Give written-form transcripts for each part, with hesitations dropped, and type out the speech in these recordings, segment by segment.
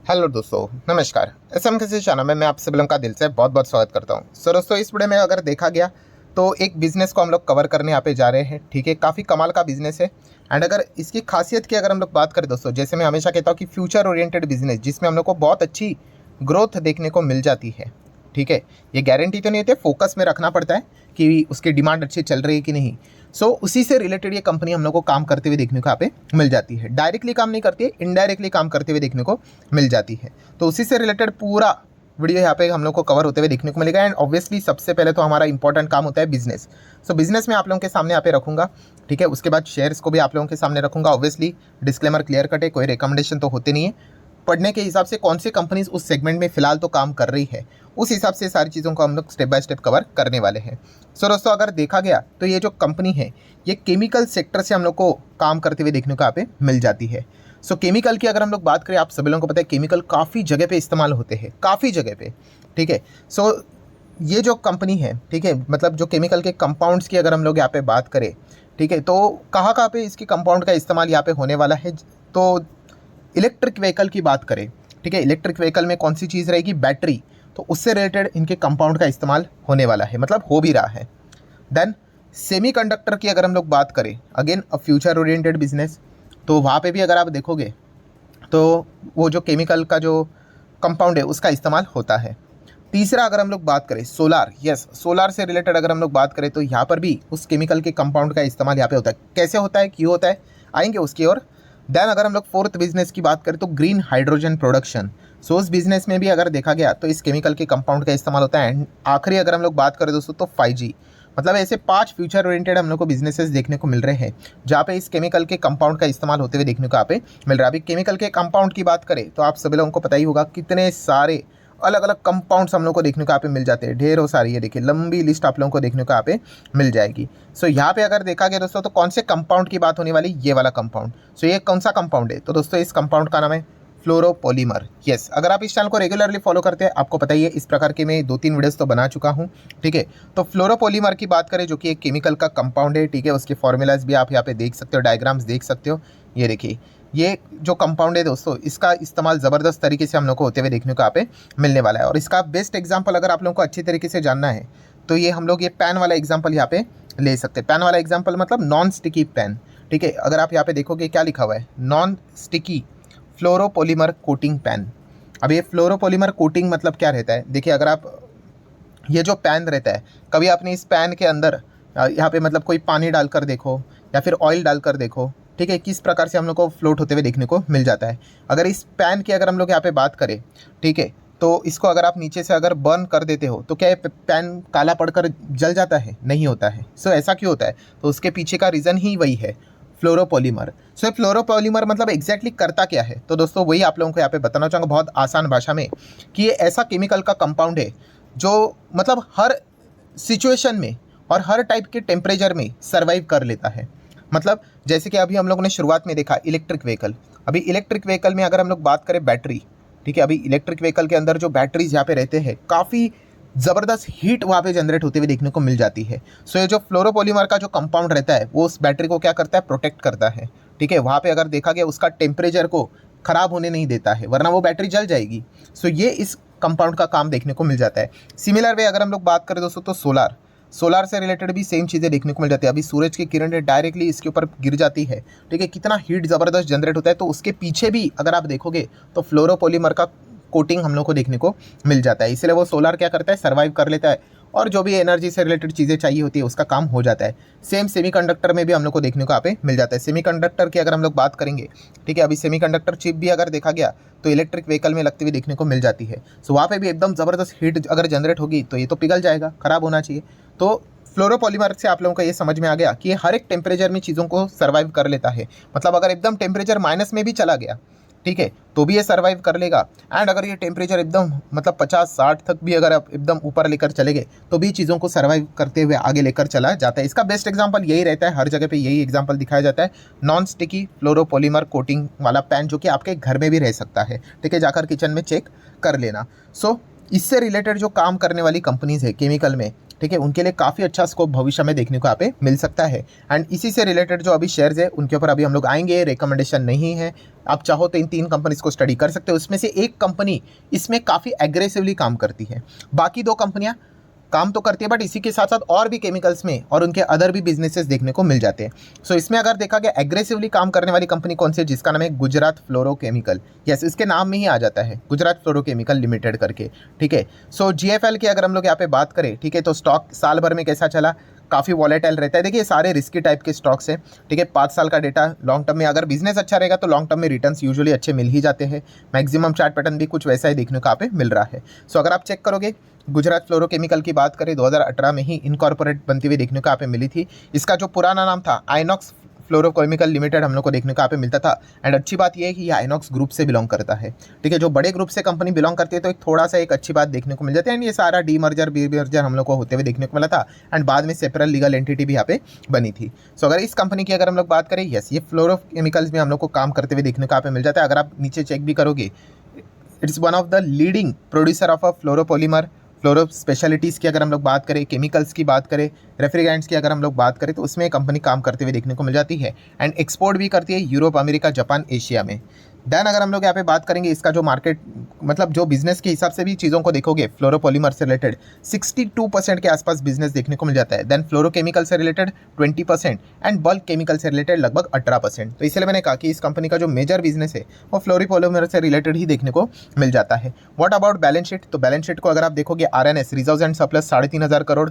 Hello दोस्तों, नमस्कार। SM किसी चैनल में मैं आप सभी लोगों का दिल से बहुत बहुत स्वागत करता हूं। सो दोस्तों, इस वीडियो में अगर देखा गया तो एक बिज़नेस को हम लोग कवर करने यहाँ पे जा रहे हैं। ठीक है, काफ़ी कमाल का बिज़नेस है। एंड अगर इसकी खासियत की अगर हम लोग बात करें दोस्तों, जैसे मैं हमेशा कहता हूँ कि फ्यूचर ओरिएंटेड बिजनेस जिसमें हम लोग को बहुत अच्छी ग्रोथ देखने को मिल जाती है। ठीक है, ये गारंटी तो नहीं होती, फोकस में रखना पड़ता है कि उसकी डिमांड अच्छी चल रही है कि नहीं। उसी से रिलेटेड ये कंपनी हम लोग को काम करते हुए देखने को यहाँ पे मिल जाती है। डायरेक्टली काम नहीं करती है, इनडायरेक्टली काम करते हुए देखने को मिल जाती है। तो उसी से रिलेटेड पूरा वीडियो यहाँ पे हम लोग को कवर होते हुए देखने को मिलेगा। एंड ऑब्वियसली सबसे पहले तो हमारा इंपॉर्टेंट काम होता है बिजनेस। बिजनेस में आप लोगों के सामने यहाँ पे रखूंगा। ठीक है, उसके बाद शेयर्स को भी आप लोगों के सामने रखूंगा। ऑब्वियसली डिस्क्लेमर क्लियर कट है, कोई रिकमेंडेशन तो होते नहीं है। पढ़ने के हिसाब से कौन सी कंपनीज उस सेगमेंट में फिलहाल तो काम कर रही है, उस हिसाब से सारी चीज़ों को हम लोग स्टेप बाय स्टेप कवर करने वाले हैं। दोस्तों, अगर देखा गया तो ये जो कंपनी है ये केमिकल सेक्टर से हम लोग को काम करते हुए देखने को यहाँ पे मिल जाती है। केमिकल की अगर हम लोग बात करें, आप सभी लोगों को पता है केमिकल काफ़ी जगह पे इस्तेमाल होते हैं, काफ़ी जगह पे। ठीक है, ये जो कंपनी है, ठीक है, मतलब जो केमिकल के कंपाउंड्स की अगर हम लोग यहाँ पे बात करें, ठीक है, तो कहाँ पे इसकी कंपाउंड का इस्तेमाल यहाँ पे होने वाला है। तो इलेक्ट्रिक व्हीकल की बात करें, ठीक है, इलेक्ट्रिक व्हीकल में कौन सी चीज़ रहेगी, बैटरी। तो उससे रिलेटेड इनके कंपाउंड का इस्तेमाल होने वाला है, मतलब हो भी रहा है। देन सेमीकंडक्टर की अगर हम लोग बात करें, again a future oriented business, तो वहाँ पे भी अगर आप देखोगे तो वो जो केमिकल का जो कंपाउंड है उसका इस्तेमाल होता है। तीसरा अगर हम लोग बात करें सोलार, यस, सोलार से रिलेटेड अगर हम लोग बात करें तो यहाँ पर भी उस केमिकल के कंपाउंड का इस्तेमाल यहाँ पे होता है। कैसे होता है, क्यों होता है, आएंगे उसकी ओर। देन अगर हम लोग फोर्थ बिजनेस की बात करें तो ग्रीन हाइड्रोजन प्रोडक्शन। उस बिजनेस में भी अगर देखा गया तो इस केमिकल के कंपाउंड का इस्तेमाल होता है। एंड आखिरी अगर हम लोग बात करें दोस्तों तो 5G। मतलब ऐसे 5 फ्यूचर ओरिएंटेड हम लोग को बिजनेसेस देखने को मिल रहे हैं जहाँ पे इस केमिकल के कंपाउंड का इस्तेमाल होते हुए देखने को यहाँ पे मिल रहा है। अभी केमिकल के कंपाउंड की बात करें तो आप सभी लोगों को पता ही होगा कितने सारे अलग अलग कंपाउंड्स हम लोग को देखने को यहाँ पे मिल जाते हैं, ढेरों सारी। ये देखिए, लंबी लिस्ट आप लोगों को देखने को यहाँ पे मिल जाएगी। यहाँ पे अगर देखा गया दोस्तों तो कौन से कंपाउंड की बात होने वाली, ये वाला कंपाउंड। ये कौन सा कंपाउंड है, तो दोस्तों इस कंपाउंड का नाम है फ्लोरोपॉलीमर। यस, अगर आप इस चैनल को रेगुलरली फॉलो करते हैं, आपको पता ही है इस प्रकार के मैं 2-3 वीडियोस तो बना चुका हूँ। ठीक है, तो फ्लोरोपॉलीमर की बात करें जो कि एक केमिकल का कंपाउंड है। ठीक है, उसके फॉर्मूलाज भी आप यहाँ पे देख सकते हो, डायग्राम्स देख सकते हो। ये देखिए, ये जो कंपाउंड है दोस्तों, इसका इस्तेमाल ज़बरदस्त तरीके से हम लोग को होते हुए देखने को यहाँ पे मिलने वाला है। और इसका बेस्ट एग्जाम्पल अगर आप लोगों को अच्छी तरीके से जानना है तो ये हम लोग ये पैन वाला एग्जाम्पल यहाँ पे ले सकते हैं। पैन वाला एग्जाम्पल मतलब नॉन स्टिकी पैन। ठीक है, अगर आप यहाँ पे देखोगे क्या लिखा हुआ है, non sticky fluoropolymer coating pan. अब ये फ्लोरोपॉलीमर कोटिंग मतलब क्या रहता है, देखिए, अगर आप ये जो पैन रहता है, कभी आपने इस पैन के अंदर यहाँ पे मतलब कोई पानी डालकर देखो या फिर ऑयल डालकर देखो, ठीक है, किस प्रकार से हम लोग को फ्लोट होते हुए देखने को मिल जाता है। अगर इस पैन की अगर हम लोग यहाँ पे बात करें, ठीक है, तो इसको अगर आप नीचे से अगर बर्न कर देते हो तो क्या ये पैन काला पड़कर जल जाता है, नहीं होता है। ऐसा क्यों होता है, तो उसके पीछे का रीज़न ही वही है, फ्लोरोपॉलीमर। फ्लोरोपॉलीमर मतलब एग्जैक्टली करता क्या है, तो दोस्तों वही आप लोगों को यहाँ पे बताना चाहूँगा बहुत आसान भाषा में कि ये ऐसा केमिकल का कंपाउंड है जो मतलब हर सिचुएशन में और हर टाइप के टेम्परेचर में सर्वाइव कर लेता है। मतलब जैसे कि अभी हम लोगों ने शुरुआत में देखा इलेक्ट्रिक व्हीकल। अभी इलेक्ट्रिक व्हीकल में अगर हम लोग बात करें बैटरी, ठीक है, अभी इलेक्ट्रिक व्हीकल के अंदर जो बैटरीज यहाँ पे रहते हैं, काफ़ी ज़बरदस्त हीट वहाँ पे जनरेट होते हुए देखने को मिल जाती है। ये जो फ्लोरोपॉलीमर का जो कंपाउंड रहता है वो उस बैटरी को क्या करता है, प्रोटेक्ट करता है। ठीक है, वहाँ पे अगर देखा गया उसका टेम्परेचर को ख़राब होने नहीं देता है, वरना वो बैटरी जल जाएगी। ये इस कंपाउंड का काम देखने को मिल जाता है। सिमिलर वे अगर हम लोग बात करें दोस्तों तो सोलार से रिलेटेड भी सेम चीज़ें देखने को मिल जाती है। अभी सूरज की किरणें डायरेक्टली इसके ऊपर गिर जाती है, ठीक है, कितना हीट ज़बरदस्त जनरेट होता है। तो उसके पीछे भी अगर आप देखोगे तो फ्लोरोपॉलीमर का कोटिंग हम लोग को देखने को मिल जाता है। इसलिए वो सोलार क्या करता है, सर्वाइव कर लेता है और जो भी एनर्जी से रिलेटेड चीज़ें चाहिए होती है उसका काम हो जाता है। सेम सेमीकंडक्टर में भी हम लोग को देखने को यहाँ पे मिल जाता है। सेमीकंडक्टर की अगर हम लोग बात करेंगे, ठीक है, अभी सेमीकंडक्टर चिप भी अगर देखा गया तो इलेक्ट्रिक व्हीकल में लगती हुई देखने को मिल जाती है। वहाँ पे भी एकदम ज़बरदस्त हीट अगर जनरेट होगी तो ये तो पिघल जाएगा, ख़राब होना चाहिए। तो फ्लोरोपॉलीमर से आप लोगों को ये समझ में आ गया कि ये हर एक टेम्परेचर में चीज़ों को सर्वाइव कर लेता है। मतलब अगर एकदम टेम्परेचर माइनस में भी चला गया, ठीक है, तो भी ये सर्वाइव कर लेगा। एंड अगर ये टेम्परेचर एकदम मतलब 50-60 तक भी अगर आप एकदम ऊपर लेकर चले गए तो भी चीज़ों को सर्वाइव करते हुए आगे लेकर चला जाता है। इसका बेस्ट एग्जांपल यही रहता है, हर जगह पे यही एग्जांपल दिखाया जाता है, नॉन स्टिकी फ्लोरोपॉलीमर कोटिंग वाला पैन, जो कि आपके घर में भी रह सकता है। ठीक है, जाकर किचन में चेक कर लेना। इससे रिलेटेड जो काम करने वाली कंपनीज़ है केमिकल में, ठीक है, उनके लिए काफ़ी अच्छा स्कोप भविष्य में देखने को यहाँ पे मिल सकता है। एंड इसी से रिलेटेड जो अभी शेयर्स है उनके ऊपर अभी हम लोग आएंगे, रिकमेंडेशन नहीं है। आप चाहो तो इन 3 कंपनीज को स्टडी कर सकते हो। उसमें से एक कंपनी इसमें काफ़ी एग्रेसिवली काम करती है, बाकी 2 कंपनियां काम तो करती है बट इसी के साथ साथ और भी केमिकल्स में और उनके अदर भी बिजनेसेस देखने को मिल जाते हैं। सो इसमें अगर देखा गया एग्रेसिवली काम करने वाली कंपनी कौन सी है, जिसका नाम है गुजरात फ्लोरोकेमिकल। यस, इसके नाम में ही आ जाता है गुजरात फ्लोरोकेमिकल लिमिटेड करके, ठीक है। सो GFL की अगर हम लोग यहाँ पे बात करें, ठीक है, तो स्टॉक साल भर में कैसा चला, काफ़ी वॉलेटाइल रहता है। देखिए सारे रिस्की टाइप के स्टॉक्स हैं, ठीक है। 5 साल का डेटा, लॉन्ग टर्म में अगर बिजनेस अच्छा रहेगा तो लॉन्ग टर्म में रिटर्न्स यूजुअली अच्छे मिल ही जाते हैं। मैक्सिमम चार्ट पैटर्न भी कुछ वैसा ही देखने को यहाँ पे मिल रहा है। सो अगर आप चेक करोगे गुजरात फ्लोरोकेमिकल की बात करें, 2018 में ही इनकॉर्पोरेट बनती हुई देखने को यहाँ पे मिली थी। इसका जो पुराना नाम था आइनॉक्स फ्लोरोकेमिकल लिमिटेड हम लोग को देखने को यहाँ पे मिलता था। एंड अच्छी बात यह है कि ये आइनॉक्स ग्रुप से बिलोंग करता है, ठीक है। जो बड़े ग्रुप से कंपनी बिलोंग करती है तो एक थोड़ा सा एक अच्छी बात देखने को मिल जाती है। एंड ये सारा डीमर्जर बीमर्जर हम लोग को होते हुए देखने को मिला था एंड बाद में सेपरेट लीगल एंटिटी भी यहाँ पे बनी थी। सो अगर इस कंपनी की अगर हम लोग बात करें, यस, ये फ्लोरोकेमिकल्स में हम लोग को काम करते हुए देखने को यहाँ पे मिल जाता है। अगर आप नीचे चेक भी करोगे, it's one of the leading producer of a fluoropolymer, fluoro specialities की अगर हम लोग बात करें, केमिकल्स की बात करें, रेफ्रिजरेंट्स की अगर हम लोग बात करें, तो उसमें कंपनी काम करते हुए देखने को मिल जाती है। एंड एक्सपोर्ट भी करती है यूरोप, अमेरिका, जापान, एशिया में। देन अगर हम लोग यहाँ पे बात करेंगे इसका जो मार्केट, मतलब जो बिजनेस के हिसाब से भी चीज़ों को देखोगे, फ्लोरोपॉलीमर से रिलेटेड 62% के आसपास बिजनेस देखने को मिल जाता है। देन फ्लोरोकेमिकल से रिलेटेड 20% एंड बल्क केमिकल से रिलेटेड लगभग 18%। तो इसलिए मैंने कहा कि इस कंपनी का जो मेजर बिजनेस है वो फ्लोरोपॉलीमर से रिलेटेड ही देखने को मिल जाता है। व्हाट अबाउट बैलेंस शीट, तो बैलेंस शीट को अगर आप देखोगे, RNS reserves and surplus 3,500 crore,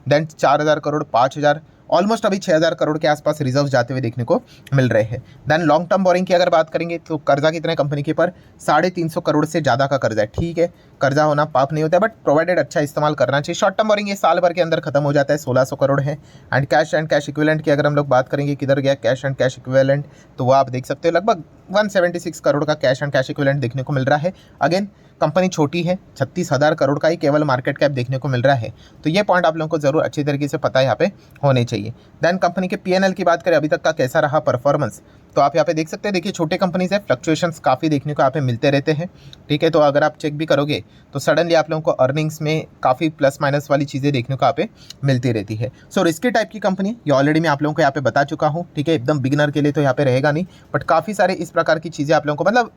then 4,000 crore, 5,000, almost अभी 6,000 करोड़ के आसपास रिजर्व जाते हुए देखने को मिल रहे हैं। देन लॉन्ग टर्म बोरिंग की अगर बात करेंगे तो कर्जा कितने कंपनी के पर 350 करोड़ से ज़्यादा का कर्जा है, ठीक है। कर्जा होना पाप नहीं होता है बट प्रोवाइडेड अच्छा इस्तेमाल करना चाहिए। शॉर्ट टर्म बोरिंग ये साल भर के अंदर खत्म हो जाता है, 1,600 करोड़ है। एंड कैश इक्विवेलेंट की अगर हम लोग बात करेंगे, किधर गया कैश एंड कैश इक्विवेलेंट, तो वो आप देख सकते हो लगभग 176 करोड़ का कैश एंड कैश इक्विवेलेंट देखने को मिल रहा है। अगेन कंपनी छोटी है, 36,000 करोड़ का ही केवल मार्केट कैप देखने को मिल रहा है। तो ये पॉइंट आप लोगों को जरूर अच्छी तरीके से पता यहाँ पे होने चाहिए। देन कंपनी के P&L की बात करें, अभी तक का कैसा रहा परफॉर्मेंस, तो आप यहाँ पे देख सकते हैं। देखिए छोटे कंपनीज है, फ्लक्चुएशंस काफ़ी देखने को यहाँ पे मिलते रहते हैं, ठीक है। तो अगर आप चेक भी करोगे तो सडनली आप लोगों को अर्निंग्स में काफ़ी प्लस माइनस वाली चीज़ें देखने को यहाँ पे मिलती रहती है। सो रिस्की टाइप की कंपनी ये ऑलरेडी मैं आप लोगों को यहाँ पे बता चुका हूँ, ठीक है। एकदम बिगिनर के लिए तो यहाँ पे रहेगा नहीं, बट काफ़ी सारे इस प्रकार की चीज़ें आप लोगों को, मतलब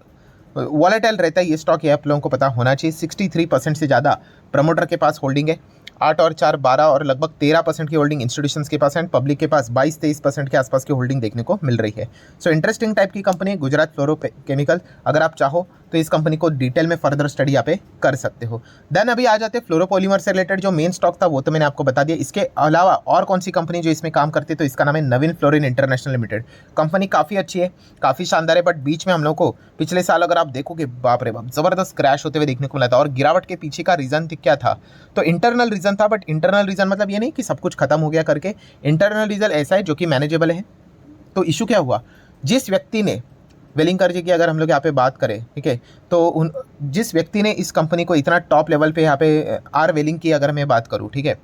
वॉलेटाइल रहता है ये स्टॉक, ये आप लोगों को पता होना चाहिए। 63% से ज़्यादा प्रमोटर के पास होल्डिंग है, 8 और 4 12 और लगभग 13% की होल्डिंग इंस्टीट्यूशंस के पास है, पब्लिक के पास 22-23% के आसपास की होल्डिंग देखने को मिल रही है। सो इंटरेस्टिंग टाइप की कंपनी है गुजरात फ्लोरोकेमिकल। अगर आप चाहो तो इस कंपनी को डिटेल में फर्दर स्टडी यहाँ पे कर सकते हो। देन अभी आ जाते हैं फ्लोरोपॉलीमर से रिलेटेड जो मेन स्टॉक था वो तो मैंने आपको बता दिया। इसके अलावा और कौन सी कंपनी जो इसमें काम करती है, तो इसका नाम है नवीन फ्लोरिन इंटरनेशनल लिमिटेड। कंपनी काफ़ी अच्छी है, काफ़ी शानदार है, बट बीच में हम लोग को पिछले साल अगर आप देखोगे, बाप रे बाप, ज़बरदस्त क्रैश होते हुए देखने को मिला था। और गिरावट के पीछे का रीज़न क्या था, तो इंटरनल रीज़न था। बट इंटरनल रीज़न मतलब ये नहीं कि सब कुछ खत्म हो गया करके, इंटरनल रीज़न ऐसा है जो कि मैनेजेबल है। तो इशू क्या हुआ, जिस व्यक्ति ने वेलिंगकर जी की अगर हम लोग यहाँ पे बात करें, ठीक है, तो जिस व्यक्ति ने इस कंपनी को इतना टॉप लेवल पे यहाँ पे आर वेलिंग की अगर मैं बात करूँ, ठीक है,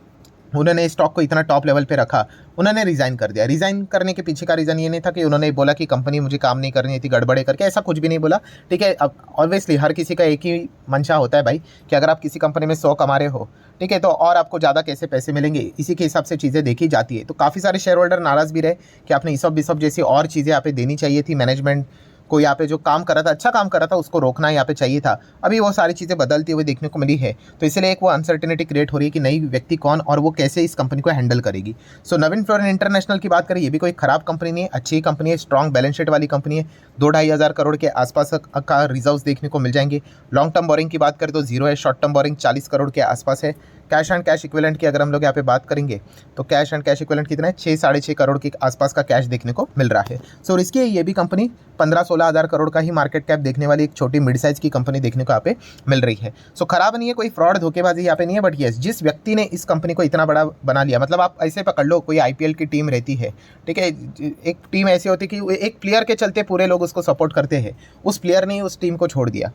उन्होंने स्टॉक को इतना टॉप लेवल पे रखा, उन्होंने रिज़ाइन कर दिया। रिज़ाइन करने के पीछे का रीज़न ये नहीं था कि उन्होंने बोला कि कंपनी मुझे काम नहीं करनी थी, गड़बड़े करके, ऐसा कुछ भी नहीं बोला, ठीक है। अब ऑब्वियसली हर किसी का एक ही मंशा होता है भाई, कि अगर आप किसी कंपनी में 100 कमा रहे हो, ठीक है, तो और आपको ज़्यादा कैसे पैसे मिलेंगे, इसी के हिसाब से चीज़ें देखी जाती है। तो काफ़ी सारे शेयर होल्डर नाराज़ भी रहे कि आपने इसब बिसब जैसी और चीज़ें यहाँ पे देनी चाहिए थी, मैनेजमेंट को यहाँ पे जो काम कर रहा था, अच्छा काम कर रहा था, उसको रोकना यहाँ पे चाहिए था। अभी वो सारी चीज़ें बदलती हुई देखने को मिली है, तो इसलिए एक वो अनसर्टेनिटी क्रिएट हो रही है कि नई व्यक्ति कौन और वो कैसे इस कंपनी को हैंडल करेगी। सो नवीन फ्लोरिन इंटरनेशनल की बात करें, ये भी कोई खराब कंपनी नहीं है, अच्छी कंपनी है, स्ट्रॉन्ग बैलेंस शीट वाली कंपनी है। 2-2.5 हज़ार करोड़ के आसपास का रिजर्व्स देखने को मिल जाएंगे। लॉन्ग टर्म बोरिंग की बात करें तो 0 है, शॉर्ट टर्म बोरिंग 40 करोड़ के आसपास है। कैश एंड कैश इक्विवेलेंट की अगर हम लोग यहाँ पे बात करेंगे तो कैश एंड कैश इक्विवेलेंट कितना है, 6-6.5 करोड़ के आसपास का कैश देखने को मिल रहा है। सो इसकी ये भी कंपनी 15-16 हज़ार करोड़ का ही मार्केट कैप देखने वाली एक छोटी मिड साइज की कंपनी देखने को यहाँ पे मिल रही है। सो खराब नहीं है, कोई फ्रॉड धोखेबाजी यहाँ पे नहीं है, बट यस, जिस व्यक्ति ने इस कंपनी को इतना बड़ा बना लिया, मतलब आप ऐसे पकड़ लो, कोई IPL की टीम रहती है, ठीक है, एक टीम ऐसी होती है कि एक प्लेयर के चलते पूरे लोग उसको सपोर्ट करते हैं, उस प्लेयर ने उस टीम को छोड़ दिया,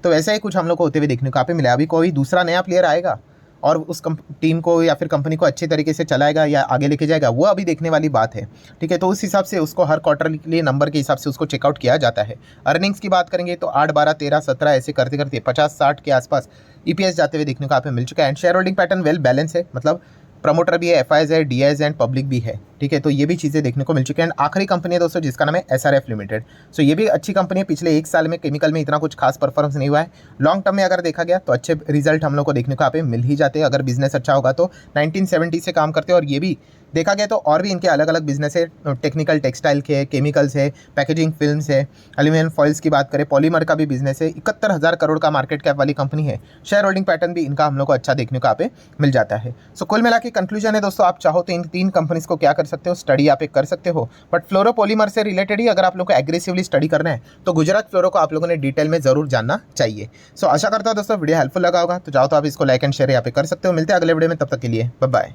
तो वैसा ही कुछ हम लोग को होते हुए देखने को यहाँ पे मिला। अभी कोई दूसरा नया प्लेयर आएगा और उस टीम को या फिर कंपनी को अच्छे तरीके से चलाएगा या आगे लेके जाएगा, वो अभी देखने वाली बात है, ठीक है। तो उस हिसाब से उसको हर क्वार्टर के लिए नंबर के हिसाब से उसको चेकआउट किया जाता है। अर्निंग्स की बात करेंगे तो 8, 12, 13, 17 ऐसे करते करते 50-60 के आसपास EPS जाते हुए देखने को यहाँ पे मिल चुका है। And share holding pattern well balance है, मतलब प्रमोटर भी है, एफआईज है, डीआईज एंड पब्लिक भी है, ठीक है। तो ये भी चीज़ें देखने को मिल चुकी है। एंड आखिरी कंपनी है दोस्तों जिसका नाम है एसआरएफ लिमिटेड। सो ये भी अच्छी कंपनी है। पिछले 1 साल में केमिकल में इतना कुछ खास परफॉर्मेंस नहीं हुआ है। लॉन्ग टर्म में अगर देखा गया तो अच्छे रिजल्ट हम लोग को देखने को यहाँ पे मिल ही जाते हैं अगर बिजनेस अच्छा होगा तो। 1970 से काम करते हैं और ये भी देखा गया तो और भी इनके अलग अलग बिजनेस है, टेक्निकल टेक्सटाइल के, केमिकल्स है, पैकेजिंग फिल्म्स है, एल्यूमिनियम फॉइल्स की बात करें, पॉलीमर का भी बिजनेस है। 71,000 करोड़ का मार्केट कैप वाली कंपनी है। शेयर होल्डिंग पैटर्न भी इनका हम लोग को अच्छा देखने को यहाँ पे मिल जाता है। सो कुल मिला के कंक्लूजन है दोस्तों, आप चाहो तो इन 3 कंपनीज को क्या कर सकते हो, स्टडी यहाँ पे कर सकते हो। बट फ्लोरोपॉलीमर से रिलेटेड ही अगर आप लोग को एग्रेसिवली स्टडी करना है तो गुजरात फ्लोरो को आप लोगों ने डिटेल में जरूर जानना चाहिए। सो आशा करता हूँ दोस्तों वीडियो हेल्पफुल लगा होगा। तो चाहो तो आप इसको लाइक एंड शेयर यहाँ पे कर सकते हो। मिलते हैं अगले वीडियो में, तब तक के लिए बाय बाय।